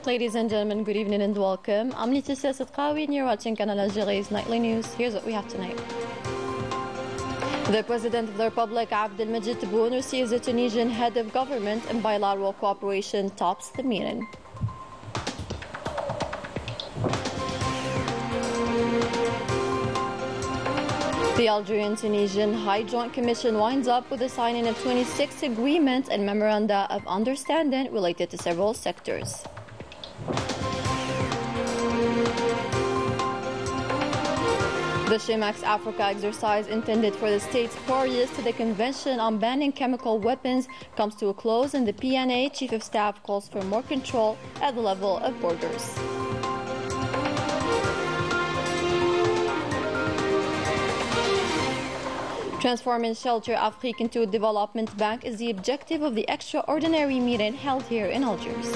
Ladies and gentlemen, good evening and welcome. I'm Laetitia Sadqawi and you're watching Canal Algérie's Nightly News. Here's what we have tonight. The President of the Republic, Abdelmajid Tebboune, receives the Tunisian head of government and bilateral cooperation tops the meeting. The Algerian-Tunisian High Joint Commission winds up with the signing of 26 agreements and memoranda of understanding related to several sectors. The Shemax Africa exercise intended for the states parties to the Convention on Banning Chemical Weapons comes to a close, and the PNA Chief of Staff calls for more control at the level of borders. Transforming Shelter Afrique into a development bank is the objective of the extraordinary meeting held here in Algiers.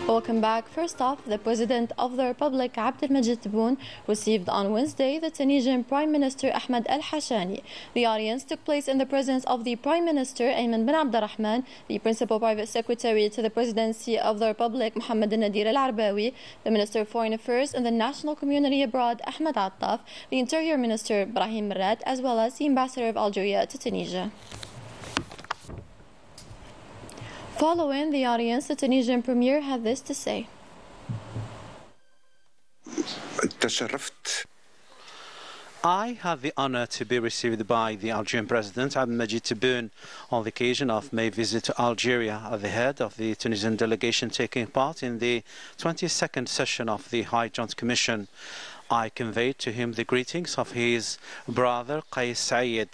Welcome back. First off, the President of the Republic, Abdelmajid Tebboune, received on Wednesday the Tunisian Prime Minister Ahmed El-Hashani. The audience took place in the presence of the Prime Minister Ayman bin Abdurrahman, the Principal Private Secretary to the Presidency of the Republic, Mohamed Nadir Al-Arbawi, the Minister of Foreign Affairs and the National Community Abroad, Ahmed Attaf, the Interior Minister, Brahim Murad, as well as the Ambassador of Algeria to Tunisia. Following the audience, the Tunisian Premier had this to say. I had the honor to be received by the Algerian President Abdelmajid Tebboune on the occasion of my visit to Algeria as the head of the Tunisian delegation taking part in the 22nd session of the High Joint Commission. I conveyed to him the greetings of his brother Qais Said.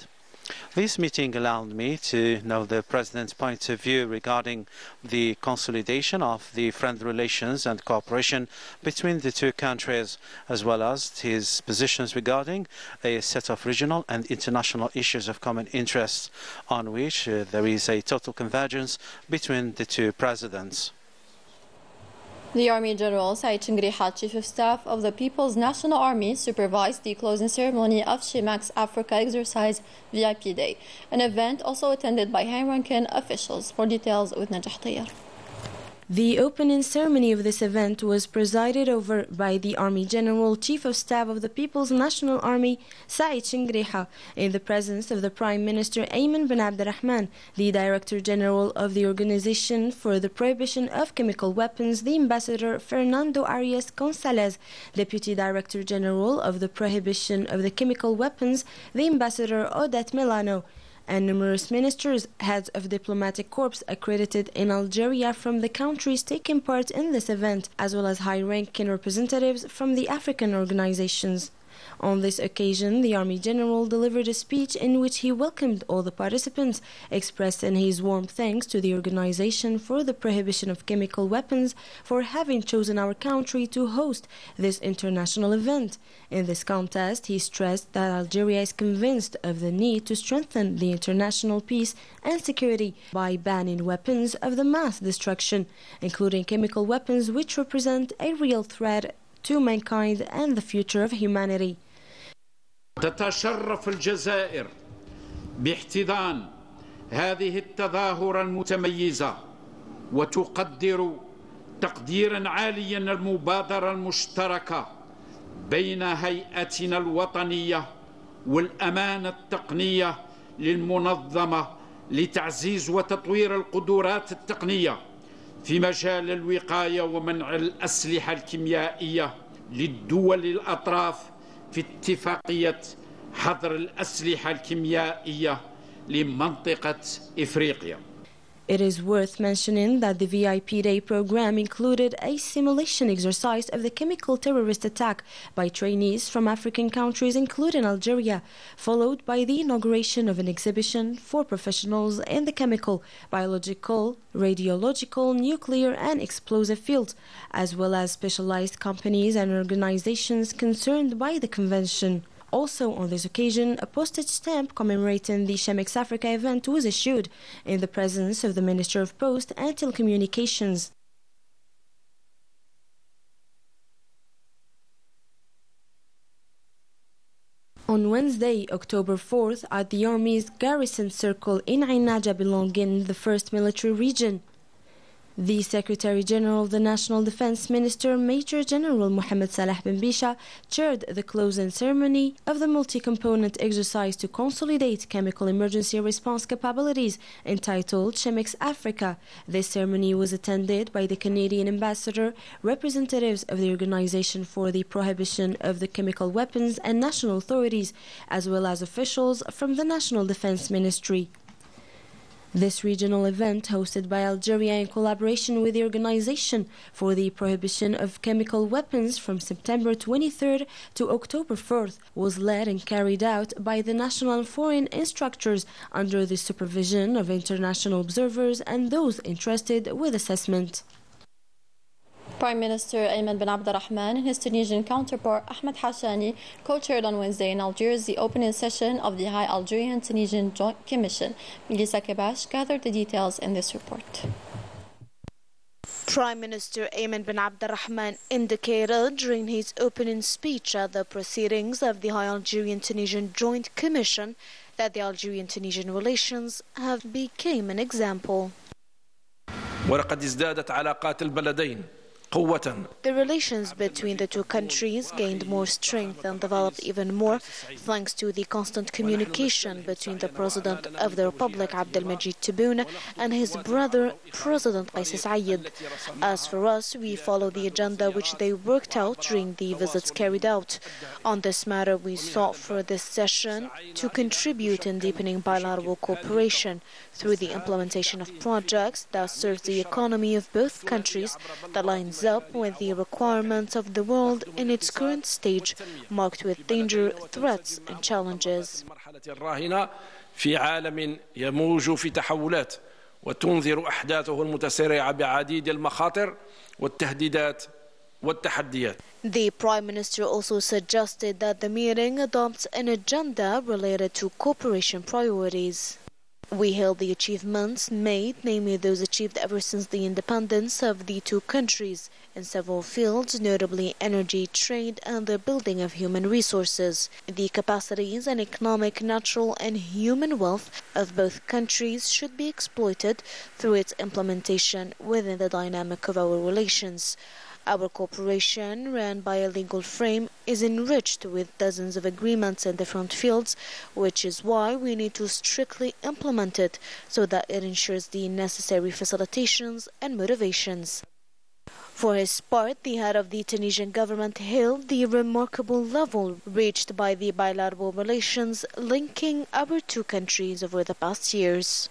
This meeting allowed me to know the President's point of view regarding the consolidation of the friendly relations and cooperation between the two countries, as well as his positions regarding a set of regional and international issues of common interest, on which there is a total convergence between the two presidents. The Army General Saïd Chingriha, Chief of Staff of the People's National Army, supervised the closing ceremony of Shemax Africa Exercise VIP Day, an event also attended by high-ranking officials. More details with Najah Tayyar. The opening ceremony of this event was presided over by the Army General, Chief of Staff of the People's National Army, Saïd Chingriha, in the presence of the Prime Minister Ayman bin Abdurrahman, the Director General of the Organization for the Prohibition of Chemical Weapons, the Ambassador Fernando Arias Gonzalez, Deputy Director General of the Prohibition of the Chemical Weapons, the Ambassador Odette Milano, and numerous ministers, heads of diplomatic corps accredited in Algeria from the countries taking part in this event, as well as high-ranking representatives from the African organizations. On this occasion, the Army General delivered a speech in which he welcomed all the participants, expressing his warm thanks to the Organization for the Prohibition of Chemical Weapons for having chosen our country to host this international event. In this contest, he stressed that Algeria is convinced of the need to strengthen the international peace and security by banning weapons of the mass destruction, including chemical weapons which represent a real threat to mankind and the future of humanity. تتشرف الجزائر باحتضان هذه التظاهرة المتميزة وتقدر تقديرا عاليا المبادرة المشتركة بين هيئتنا الوطنية والأمانة التقنية للمنظمة لتعزيز وتطوير القدرات التقنية في مجال الوقاية ومنع الأسلحة الكيميائية للدول الأطراف في اتفاقية حظر الأسلحة الكيميائية لمنطقة إفريقيا. It is worth mentioning that the VIP Day program included a simulation exercise of the chemical terrorist attack by trainees from African countries, including Algeria, followed by the inauguration of an exhibition for professionals in the chemical, biological, radiological, nuclear and explosive fields, as well as specialized companies and organizations concerned by the convention. Also on this occasion, a postage stamp commemorating the Shemax Africa event was issued in the presence of the Minister of Post and Telecommunications. On Wednesday, October 4th, at the Army's garrison circle in Ain Naja belonging the 1st Military Region, The Secretary General of the National Defense Minister, Major General Mohammed Salah bin Bisha, chaired the closing ceremony of the multi-component exercise to consolidate chemical emergency response capabilities entitled CHEMEX Africa. This ceremony was attended by the Canadian ambassador, representatives of the Organization for the Prohibition of the Chemical Weapons and national authorities, as well as officials from the National Defense Ministry. This regional event, hosted by Algeria in collaboration with the Organization for the Prohibition of Chemical Weapons from September 23rd to October 4th, was led and carried out by the national and foreign instructors under the supervision of international observers and those entrusted with assessment. Prime Minister Ayman bin Abdurrahman and his Tunisian counterpart Ahmed Hashani co-chaired on Wednesday in Algiers the opening session of the High Algerian-Tunisian Joint Commission. Melissa Kebash gathered the details in this report. Prime Minister Ayman bin Abdurrahman indicated during his opening speech at the proceedings of the High Algerian-Tunisian Joint Commission that the Algerian-Tunisian relations have become an example. ولقد ازدادت علاقات البلدين قوة. The relations between the two countries gained more strength and developed even more thanks to the constant communication between the President of the Republic, Abdelmajid Tebboune, and his brother, President Qais Said. As for us, we follow the agenda which they worked out during the visits carried out. On this matter, we sought for this session to contribute in deepening bilateral cooperation through the implementation of projects that serve the economy of both countries, that lines up with the requirements of the world in its current stage, marked with danger, threats and challenges. في عالم يموج في تحولات وتنذر أحداثه المتسارعة بعديد المخاطر والتهديدات والتحديات. The Prime Minister also suggested that the meeting adopts an agenda related to cooperation priorities. We hailed the achievements made, namely those achieved ever since the independence of the two countries in several fields, notably energy, trade, and the building of human resources. The capacities and economic, natural, and human wealth of both countries should be exploited through its implementation within the dynamic of our relations. Our cooperation, ran by a legal frame, is enriched with dozens of agreements in different fields, which is why we need to strictly implement it so that it ensures the necessary facilitations and motivations. For his part, the head of the Tunisian government hailed the remarkable level reached by the bilateral relations linking our two countries over the past years.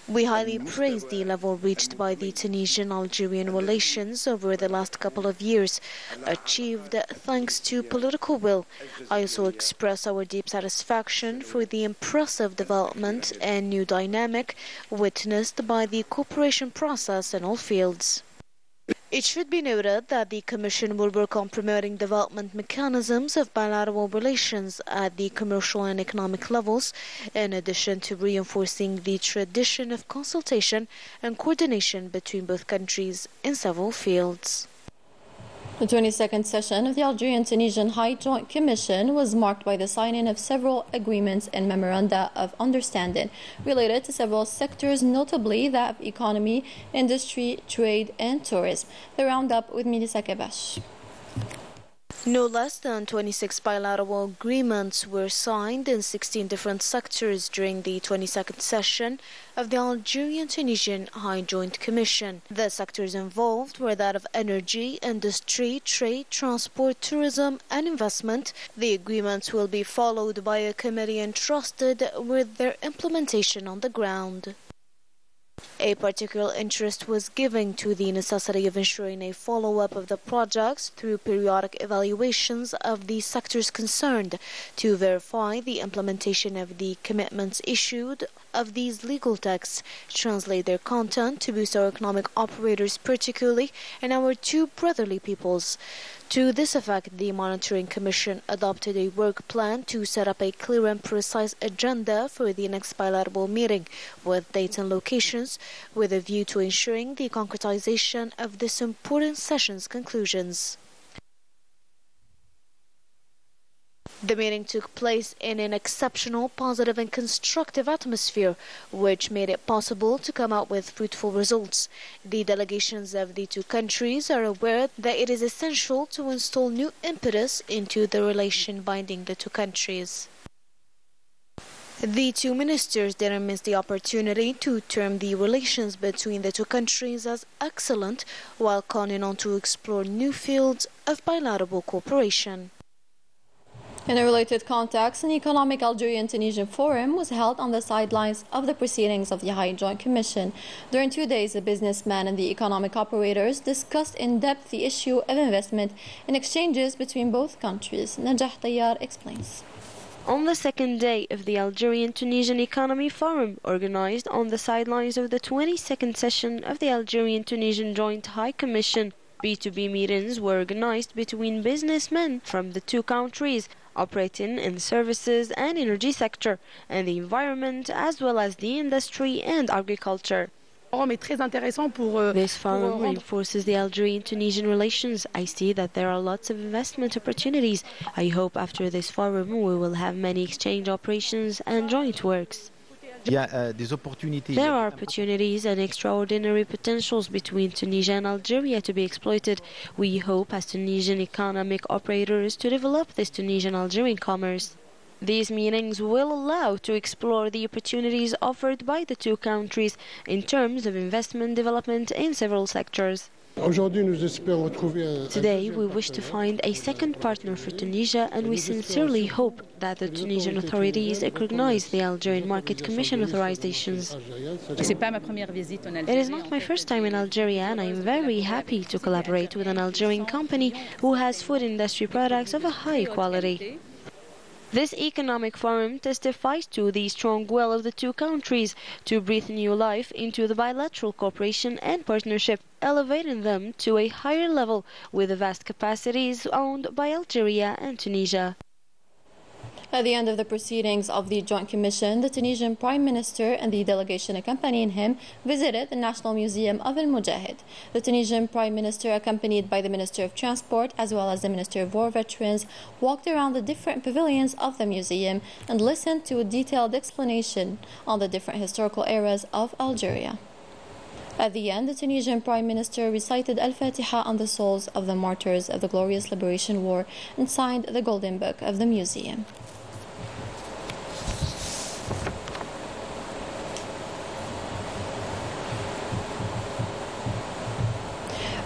We highly praise the level reached by the Tunisian-Algerian relations over the last couple of years, achieved thanks to political will. I also express our deep satisfaction for the impressive development and new dynamic witnessed by the cooperation process in all fields. It should be noted that the Commission will work on promoting development mechanisms of bilateral relations at the commercial and economic levels, in addition to reinforcing the tradition of consultation and coordination between both countries in several fields. The 22nd session of the Algerian-Tunisian High Joint Commission was marked by the signing of several agreements and memoranda of understanding related to several sectors, notably that of economy, industry, trade, and tourism. The roundup with Melissa Kebash. No less than 26 bilateral agreements were signed in 16 different sectors during the 22nd session of the Algerian-Tunisian High Joint Commission. The sectors involved were that of energy, industry, trade, transport, tourism, and investment. The agreements will be followed by a committee entrusted with their implementation on the ground. A particular interest was given to the necessity of ensuring a follow-up of the projects through periodic evaluations of the sectors concerned to verify the implementation of the commitments issued of these legal texts, translate their content to boost our economic operators particularly and our two brotherly peoples. To this effect, the Monitoring Commission adopted a work plan to set up a clear and precise agenda for the next bilateral meeting with dates and locations, with a view to ensuring the concretization of this important session's conclusions. The meeting took place in an exceptional, positive and constructive atmosphere, which made it possible to come out with fruitful results. The delegations of the two countries are aware that it is essential to install new impetus into the relation binding the two countries. The two ministers didn't miss the opportunity to term the relations between the two countries as excellent, while calling on to explore new fields of bilateral cooperation. In a related context, an economic Algerian-Tunisian forum was held on the sidelines of the proceedings of the High Joint Commission. During 2 days, the businessmen and the economic operators discussed in depth the issue of investment and exchanges between both countries. Najah Tayyar explains. On the second day of the Algerian-Tunisian Economy Forum, organized on the sidelines of the 22nd session of the Algerian-Tunisian Joint High Commission, B2B meetings were organized between businessmen from the two countries, operating in the services and energy sector, and the environment, as well as the industry and agriculture. This forum reinforces the Algerian-Tunisian relations. I see that there are lots of investment opportunities. I hope after this forum we will have many exchange operations and joint works. There are opportunities and extraordinary potentials between Tunisia and Algeria to be exploited. We hope as Tunisian economic operators to develop this Tunisian-Algerian commerce. These meetings will allow to explore the opportunities offered by the two countries in terms of investment development in several sectors. Today, we wish to find a second partner for Tunisia, and we sincerely hope that the Tunisian authorities recognize the Algerian Market Commission authorizations. It is not my first time in Algeria, and I am very happy to collaborate with an Algerian company who has food industry products of a high quality. This economic forum testifies to the strong will of the two countries to breathe new life into the bilateral cooperation and partnership, elevating them to a higher level with the vast capacities owned by Algeria and Tunisia. At the end of the proceedings of the Joint Commission, the Tunisian Prime Minister and the delegation accompanying him visited the National Museum of Al Mujahid. The Tunisian Prime Minister, accompanied by the Minister of Transport as well as the Minister of War Veterans, walked around the different pavilions of the museum and listened to a detailed explanation on the different historical eras of Algeria. At the end, the Tunisian Prime Minister recited Al-Fatiha on the souls of the martyrs of the glorious Liberation War and signed the Golden Book of the museum.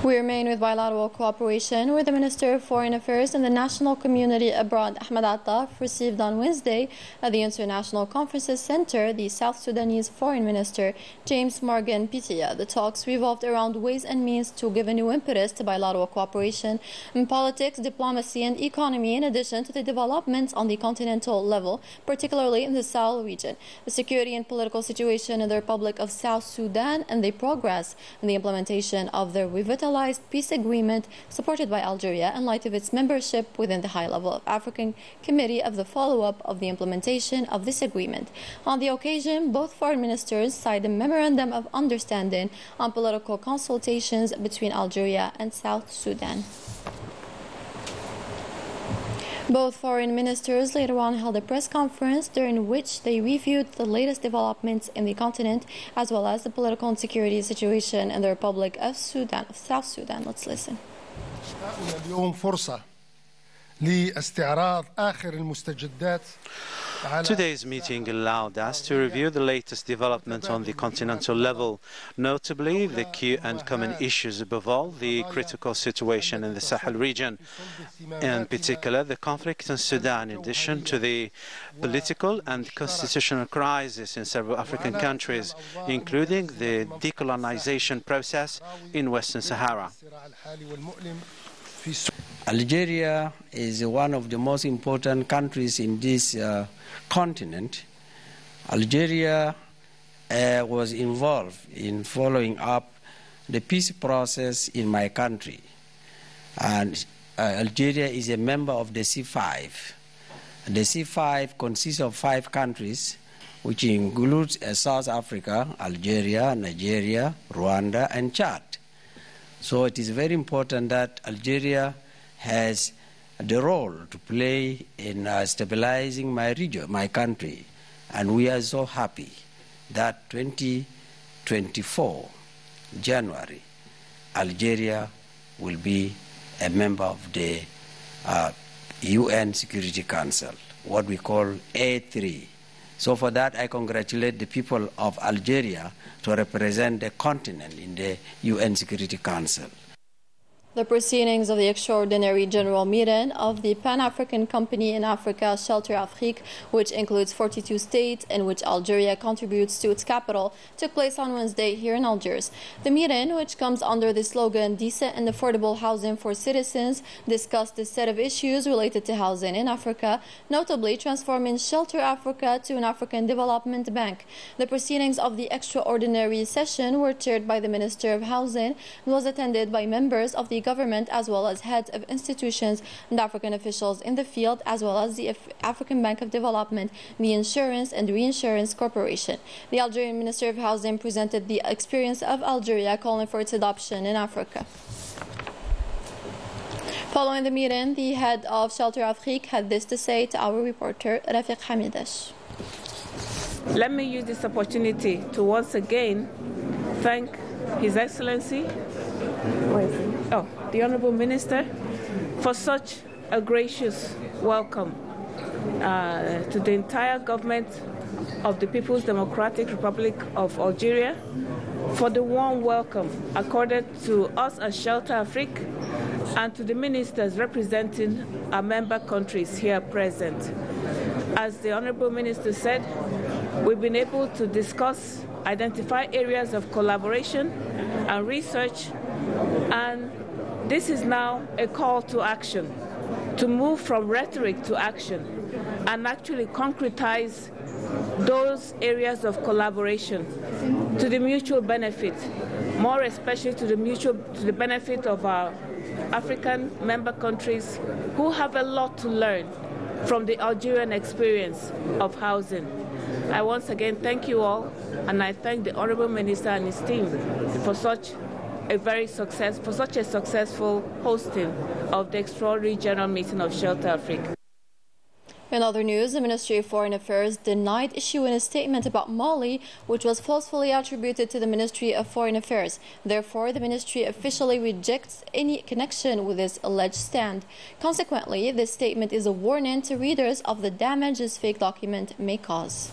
We remain with bilateral cooperation, where the Minister of Foreign Affairs and the National Community Abroad, Ahmed Attaf, received on Wednesday at the International Conferences Center the South Sudanese Foreign Minister, James Morgan Pitia. The talks revolved around ways and means to give a new impetus to bilateral cooperation in politics, diplomacy and economy, in addition to the developments on the continental level, particularly in the Sahel region, the security and political situation in the Republic of South Sudan, and the progress in the implementation of the revitalized peace agreement supported by Algeria in light of its membership within the high-level African Committee of the follow-up of the implementation of this agreement. On the occasion, both foreign ministers signed a memorandum of understanding on political consultations between Algeria and South Sudan. Both foreign ministers later on held a press conference during which they reviewed the latest developments in the continent as well as the political and security situation in the Republic of South Sudan. Let's listen. Today's meeting allowed us to review the latest development on the continental level, notably the key and common issues, above all the critical situation in the Sahel region, in particular the conflict in Sudan, in addition to the political and constitutional crisis in several African countries, including the decolonization process in Western Sahara. Algeria is one of the most important countries in this continent. Algeria was involved in following up the peace process in my country. And Algeria is a member of the C5. The C5 consists of 5 countries, which includes South Africa, Algeria, Nigeria, Rwanda, and Chad. So it is very important that Algeria has the role to play in stabilizing my region, my country. And we are so happy that 2024, January, Algeria will be a member of the UN Security Council, what we call A3. So for that, I congratulate the people of Algeria to represent the continent in the UN Security Council. The proceedings of the extraordinary general meeting of the Pan-African Company in Africa, Shelter Afrique, which includes 42 states in which Algeria contributes to its capital, took place on Wednesday here in Algiers. The meeting, which comes under the slogan Decent and Affordable Housing for Citizens, discussed a set of issues related to housing in Africa, notably transforming Shelter Africa to an African Development Bank. The proceedings of the extraordinary session were chaired by the Minister of Housing and was attended by members of the government as well as heads of institutions and African officials in the field, as well as the African Bank of Development, the Insurance and Reinsurance Corporation. The Algerian Minister of Housing presented the experience of Algeria, calling for its adoption in Africa. Following the meeting, the head of Shelter Afrique had this to say to our reporter, Rafiq Hamidash. Let me use this opportunity to once again thank His Excellency, the Honorable Minister, for such a gracious welcome to the entire government of the People's Democratic Republic of Algeria, for the warm welcome accorded to us as Shelter Afrique and to the ministers representing our member countries here present. As the Honorable Minister said, we've been able to discuss, identify areas of collaboration and research, and this is now a call to action, to move from rhetoric to action and actually concretize those areas of collaboration to the mutual benefit, more especially to the benefit of our African member countries who have a lot to learn from the Algerian experience of housing. I once again thank you all, and I thank the Honorable Minister and his team for such a successful hosting of the extraordinary general meeting of Shelter Afrique. In other news, the Ministry of Foreign Affairs denied issuing a statement about Mali, which was falsely attributed to the Ministry of Foreign Affairs. Therefore, the ministry officially rejects any connection with this alleged stand. Consequently, this statement is a warning to readers of the damage this fake document may cause.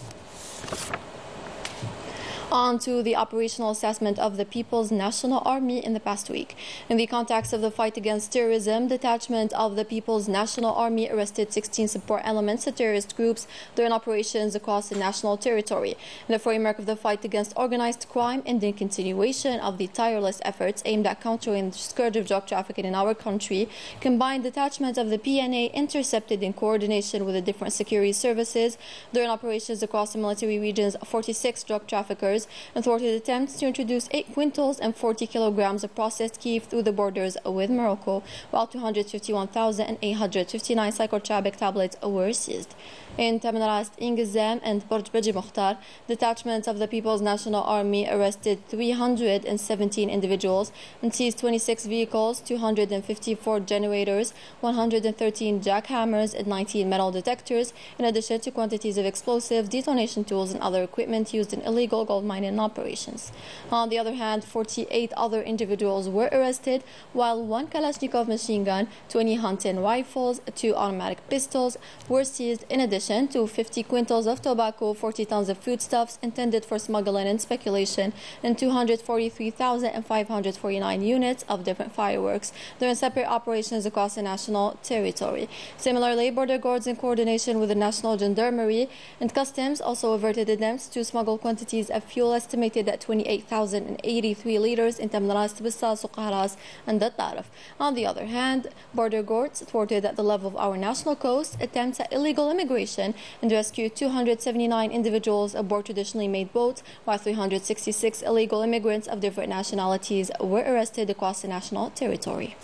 On to the operational assessment of the People's National Army in the past week. In the context of the fight against terrorism, detachment of the People's National Army arrested 16 support elements to terrorist groups during operations across the national territory. In the framework of the fight against organized crime and in continuation of the tireless efforts aimed at countering the scourge of drug trafficking in our country, combined detachment of the PNA intercepted in coordination with the different security services during operations across the military regions 46 drug traffickers and thwarted attempts to introduce 8 quintals and 40 kilograms of processed kief through the borders with Morocco, while 251,859 psychotropic tablets were seized. In Tamanrast, Ingizam and Borj Baji Mokhtar, detachments of the People's National Army arrested 317 individuals and seized 26 vehicles, 254 generators, 113 jackhammers and 19 metal detectors, in addition to quantities of explosives, detonation tools and other equipment used in illegal gold mining operations. On the other hand, 48 other individuals were arrested, while 1 Kalashnikov machine gun, 20 hunting rifles, 2 automatic pistols were seized, in addition to 50 quintals of tobacco, 40 tons of foodstuffs intended for smuggling and speculation, and 243,549 units of different fireworks during separate operations across the national territory. Similarly, border guards in coordination with the National Gendarmerie and Customs also averted attempts to smuggle quantities of fuel estimated at 28,083 liters in Tamanrast, Bissau, Suqaras, and Darf. On the other hand, border guards thwarted at the level of our national coast attempts at illegal immigration and rescued 279 individuals aboard traditionally made boats, while 366 illegal immigrants of different nationalities were arrested across the national territory.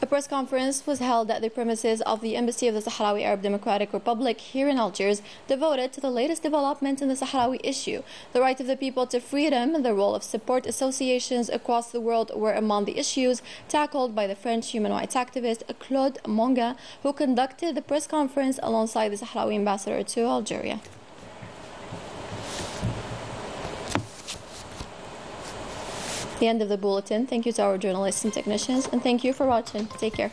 A press conference was held at the premises of the Embassy of the Sahrawi Arab Democratic Republic here in Algiers, devoted to the latest developments in the Sahrawi issue. The right of the people to freedom and the role of support associations across the world were among the issues tackled by the French human rights activist Claude Monga, who conducted the press conference alongside the Sahrawi ambassador to Algeria. The end of the bulletin. Thank you to our journalists and technicians, and thank you for watching. Take care.